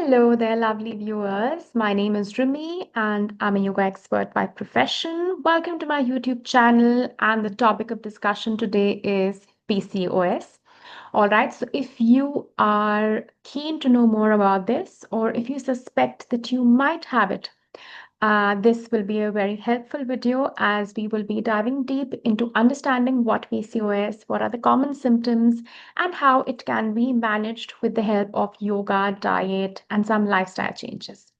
Hello there, lovely viewers. My name is Rimi and I'm a yoga expert by profession. Welcome to my YouTube channel, and the topic of discussion today is PCOS. All right, so if you are keen to know more about this, or if you suspect that you might have it, this will be a very helpful video as we will be diving deep into understanding what PCOS, what are the common symptoms, and how it can be managed with the help of yoga, diet, and some lifestyle changes.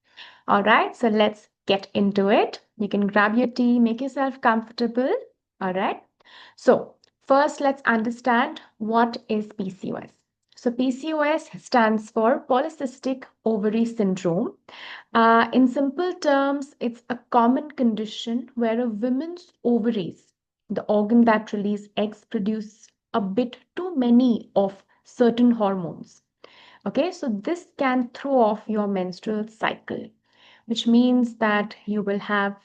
All right, so let's get into it. You can grab your tea, make yourself comfortable. All right. So, first, let's understand what is PCOS. So, PCOS stands for Polycystic Ovary Syndrome. In simple terms, it's a common condition where a woman's ovaries, the organ that release eggs, produce a bit too many of certain hormones. Okay, so this can throw off your menstrual cycle, which means that you will have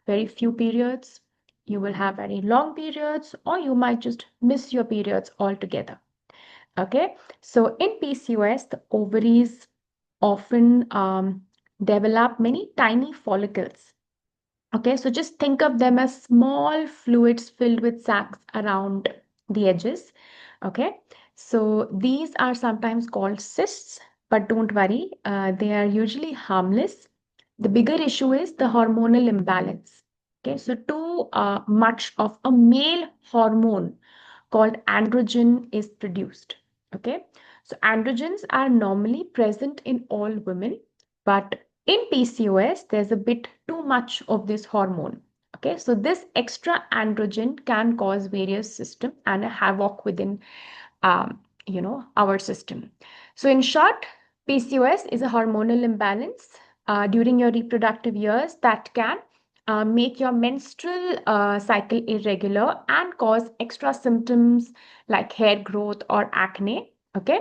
very few periods, you will have very long periods, or you might just miss your periods altogether. Okay, so in PCOS, the ovaries often develop many tiny follicles. Okay, so just think of them as small fluids filled with sacs around the edges. Okay, so these are sometimes called cysts, but don't worry, they are usually harmless. The bigger issue is the hormonal imbalance. Okay, so too much of a male hormone called androgen is produced. Okay, so androgens are normally present in all women, but in PCOS, there's a bit too much of this hormone. Okay, so this extra androgen can cause various system and a havoc within, our system. So in short, PCOS is a hormonal imbalance during your reproductive years that can make your menstrual cycle irregular and cause extra symptoms like hair growth or acne. Okay.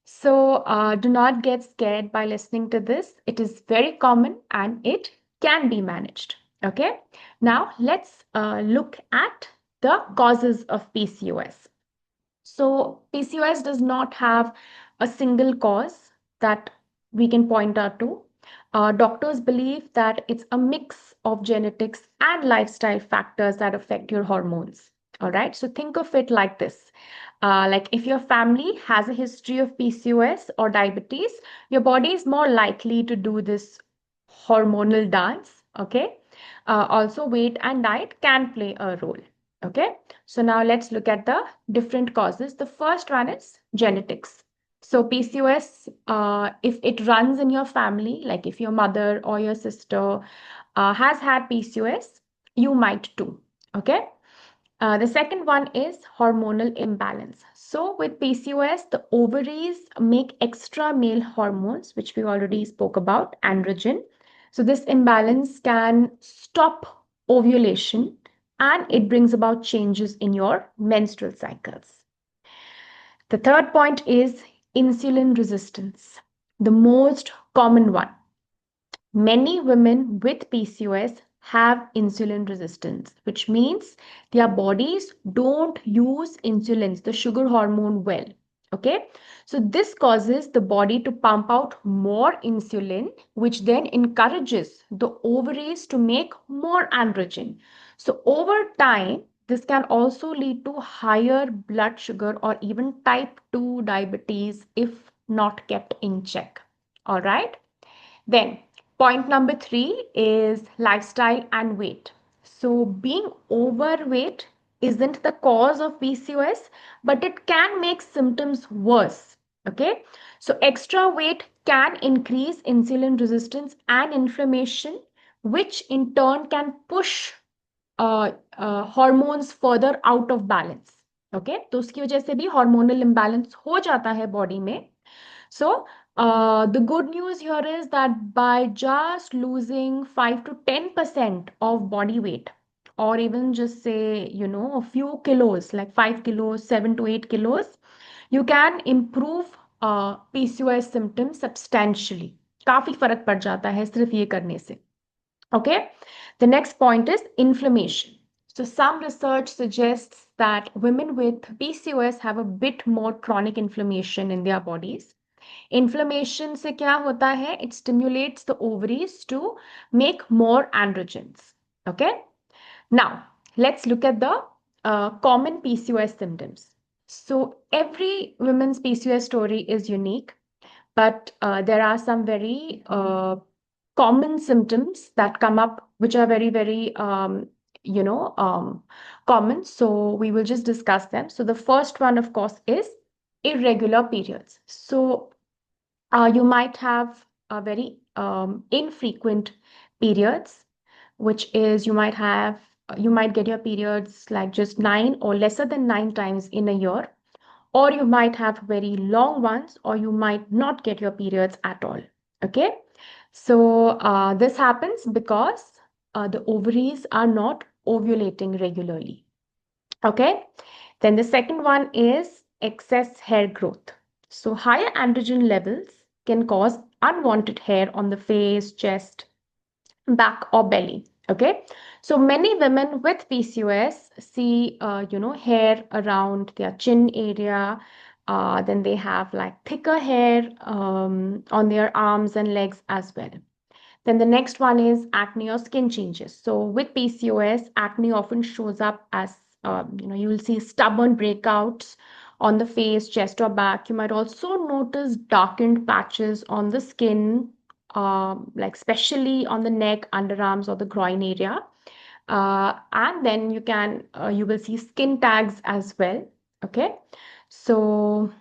So do not get scared by listening to this. It is very common and it can be managed. Okay. Now let's look at the causes of PCOS. So PCOS does not have a single cause that we can point out to. Doctors believe that it's a mix of genetics and lifestyle factors that affect your hormones. All right. So think of it like this. Like if your family has a history of PCOS or diabetes, your body is more likely to do this hormonal dance. Okay. Also, weight and diet can play a role. Okay. So now let's look at the different causes. The first one is genetics. So PCOS, if it runs in your family, like if your mother or your sister has had PCOS, you might too. Okay. The second one is hormonal imbalance. So with PCOS, the ovaries make extra male hormones, which we already spoke about, androgen. So this imbalance can stop ovulation and it brings about changes in your menstrual cycles. The third point is insulin resistance, the most common one. Many women with PCOS have insulin resistance, which means their bodies don't use insulin, the sugar hormone, well. Okay, so this causes the body to pump out more insulin, which then encourages the ovaries to make more androgen. So over time, this can also lead to higher blood sugar or even type 2 diabetes if not kept in check. All right. Then, point number three is lifestyle and weight. So, being overweight isn't the cause of PCOS, but it can make symptoms worse. Okay, so extra weight can increase insulin resistance and inflammation, which in turn can push hormones further out of balance. Okay, तो उसकी वजह से भी hormonal imbalance हो जाता है body में. So, the good news here is that by just losing 5 to 10% of body weight, or even just say, a few kilos, like 5 kilos, 7 to 8 kilos, you can improve PCOS symptoms substantially. काफी फर्क पड़ जाता है सिर्फ ये करने से. Okay. The next point is inflammation. So some research suggests that women with PCOS have a bit more chronic inflammation in their bodies. Inflammation से क्या होता है? It stimulates the ovaries to make more androgens. Okay. Now let's look at the common PCOS symptoms. So every woman's PCOS story is unique, but there are some very common symptoms that come up, which are very, very, you know, common. So we will just discuss them. So the first one, of course, is irregular periods. So you might have a very infrequent periods, which is you might get your periods like just 9 or lesser than 9 times in a year, or you might have very long ones, or you might not get your periods at all. Okay, so this happens because the ovaries are not ovulating regularly. Okay, then the second one is excess hair growth. So higher androgen levels can cause unwanted hair on the face, chest, back, or belly. Okay, so many women with PCOS see hair around their chin area. Then they have like thicker hair on their arms and legs as well. Then the next one is acne or skin changes. So with PCOS, acne often shows up as you will see stubborn breakouts on the face, chest, or back. You might also notice darkened patches on the skin, like especially on the neck, underarms, or the groin area. And then you will see skin tags as well. Okay, so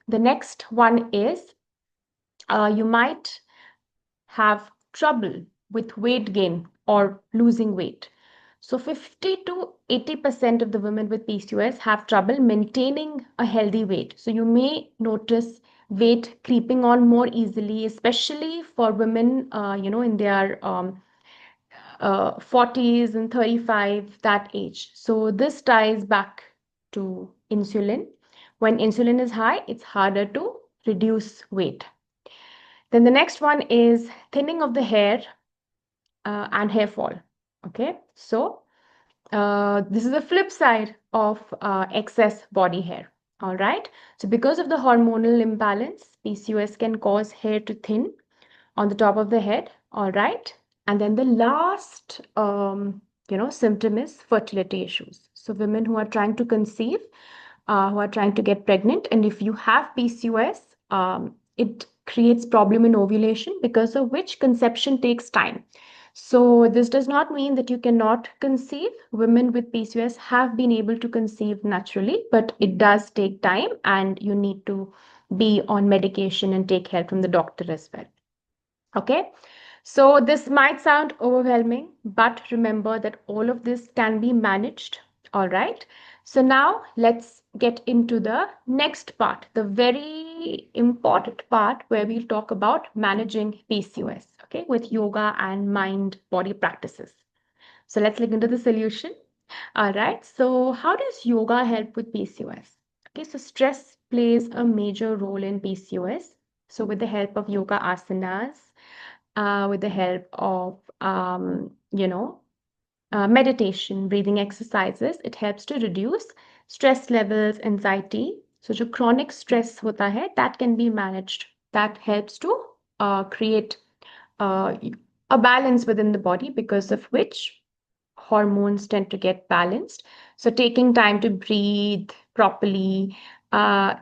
the next one is you might have trouble with weight gain or losing weight. So 50 to 80% of the women with PCOS have trouble maintaining a healthy weight. So you may notice weight creeping on more easily, especially for women, in their 40s and 35, that age. So this ties back to insulin. When insulin is high, it's harder to reduce weight. Then the next one is thinning of the hair and hair fall. Okay, so this is the flip side of excess body hair. All right, so because of the hormonal imbalance, PCOS can cause hair to thin on the top of the head. All right, and then the last symptom is fertility issues. So women who are trying to conceive, who are trying to get pregnant, and if you have PCOS, it creates problem in ovulation, because of which conception takes time. So this does not mean that you cannot conceive. Women with PCOS have been able to conceive naturally, but it does take time, and you need to be on medication and take help from the doctor as well. Okay, so this might sound overwhelming, but remember that all of this can be managed. All right, so now let's get into the next part, the very important part where we'll talk about managing PCOS, okay, with yoga and mind body practices. So let's look into the solution. All right, so how does yoga help with PCOS? Okay, so stress plays a major role in PCOS. So with the help of yoga asanas, with the help of meditation, breathing exercises, it helps to reduce stress levels, anxiety. So जो chronic stress होता है, that can be managed. That helps to create uh, a balance within the body, because of which hormones tend to get balanced. So taking time to breathe properly,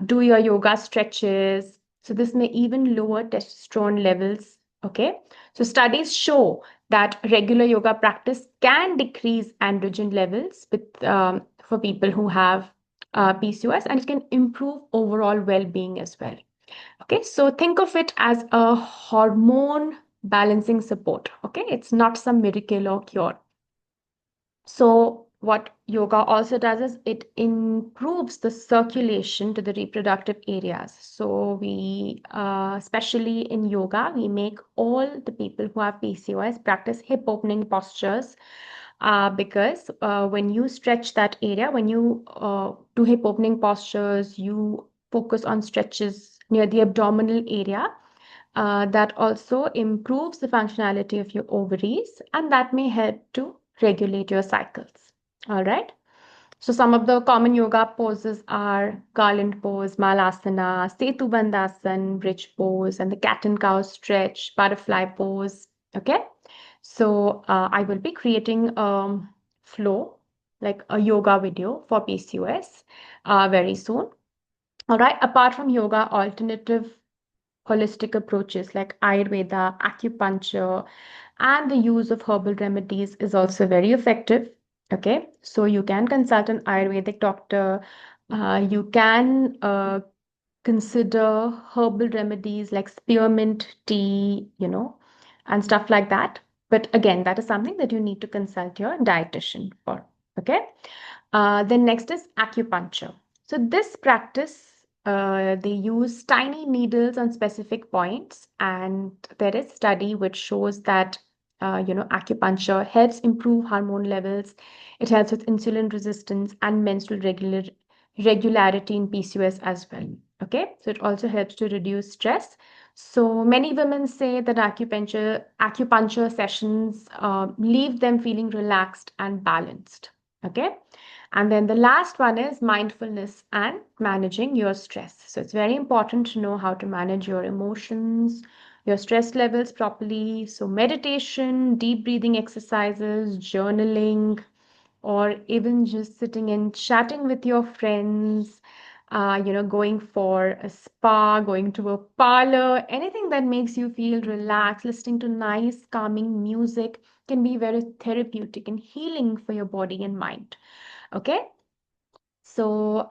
do your yoga stretches. So this may even lower testosterone levels. Okay. So studies show that regular yoga practice can decrease androgen levels for people who have PCOS, and it can improve overall well-being as well. Okay, so think of it as a hormone balancing support. Okay, it's not some miracle or cure. So what yoga also does is it improves the circulation to the reproductive areas. So we, especially in yoga, we make all the people who have PCOS practice hip opening postures, because when you stretch that area, when you do hip opening postures, you focus on stretches near the abdominal area. That also improves the functionality of your ovaries, and that may help to regulate your cycles. All right. So some of the common yoga poses are garland pose, malasana, setu bandhasan, bridge pose, and the cat and cow stretch, butterfly pose. Okay. So I will be creating flow, like a yoga video for PCOS very soon. All right. Apart from yoga, alternative holistic approaches like Ayurveda, acupuncture, and the use of herbal remedies is also very effective. Okay, so you can consult an Ayurvedic doctor. You can consider herbal remedies like spearmint tea, and stuff like that. But again, that is something that you need to consult your dietitian for. Okay. Then next is acupuncture. So this practice, they use tiny needles on specific points, and there is study which shows that acupuncture helps improve hormone levels. It helps with insulin resistance and menstrual regularity in PCOS as well. Okay, so it also helps to reduce stress. So many women say that acupuncture sessions leave them feeling relaxed and balanced. Okay. And then the last one is mindfulness and managing your stress. So it's very important to know how to manage your emotions, your stress levels properly. So meditation, deep breathing exercises, journaling, or even just sitting and chatting with your friends, going for a spa, going to a parlor, anything that makes you feel relaxed, listening to nice, calming music can be very therapeutic and healing for your body and mind. Okay. So,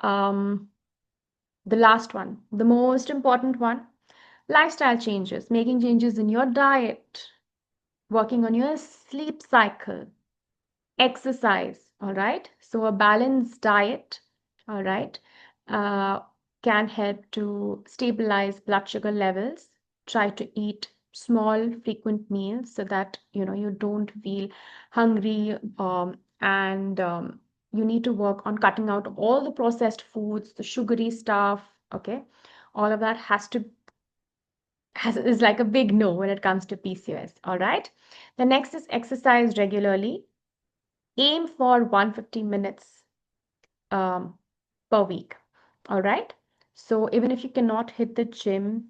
the last one, the most important one, lifestyle changes, making changes in your diet, working on your sleep cycle, exercise. All right. So, a balanced diet, all right, uh, can help to stabilize blood sugar levels. Try to eat small, frequent meals so that you don't feel hungry, and you need to work on cutting out all the processed foods, the sugary stuff. Okay, all of that is like a big no when it comes to PCOS. All right. The next is exercise regularly. Aim for 150 minutes um, per week. All right. So even if you cannot hit the gym,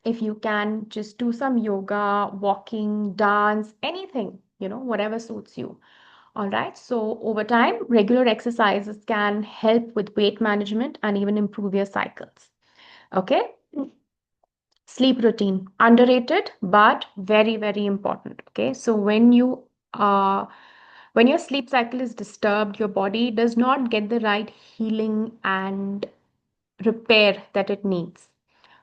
if you can just do some yoga, walking, dance, anything, whatever suits you. All right. So over time, regular exercises can help with weight management and even improve your cycles. Okay. Sleep routine, underrated, but very, very important. Okay. So when your sleep cycle is disturbed, your body does not get the right healing and repair that it needs.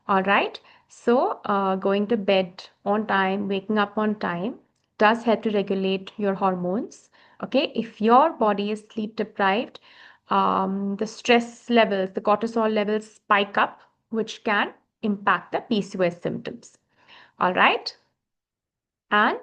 All right. So, going to bed on time, waking up on time does help to regulate your hormones. Okay. If your body is sleep deprived, the stress levels, the cortisol levels spike up, which can impact the PCOS symptoms. All right. And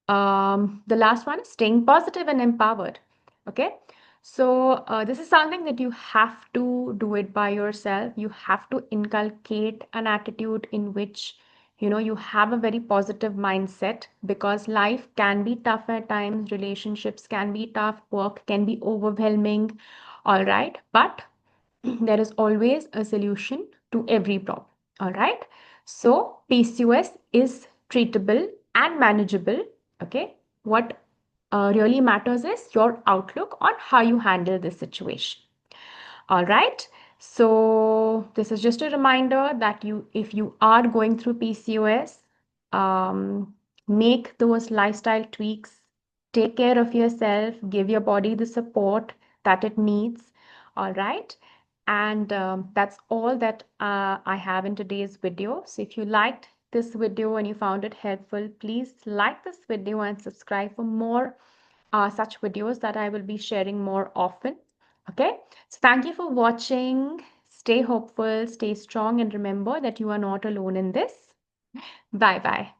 the last one is staying positive and empowered. Okay. So this is something that you have to do it by yourself. You have to inculcate an attitude in which you have a very positive mindset, because life can be tough at times, relationships can be tough, work can be overwhelming. All right. But there is always a solution to every problem. All right. So PCOS is treatable and manageable. Okay. What really matters is your outlook on how you handle this situation. All right. So this is just a reminder that if you are going through PCOS, make those lifestyle tweaks, take care of yourself, give your body the support that it needs. All right. And that's all that I have in today's video. So if you liked this video and you found it helpful, please like this video and subscribe for more such videos that I will be sharing more often. Okay, so thank you for watching. Stay hopeful, stay strong, and remember that you are not alone in this. Bye bye.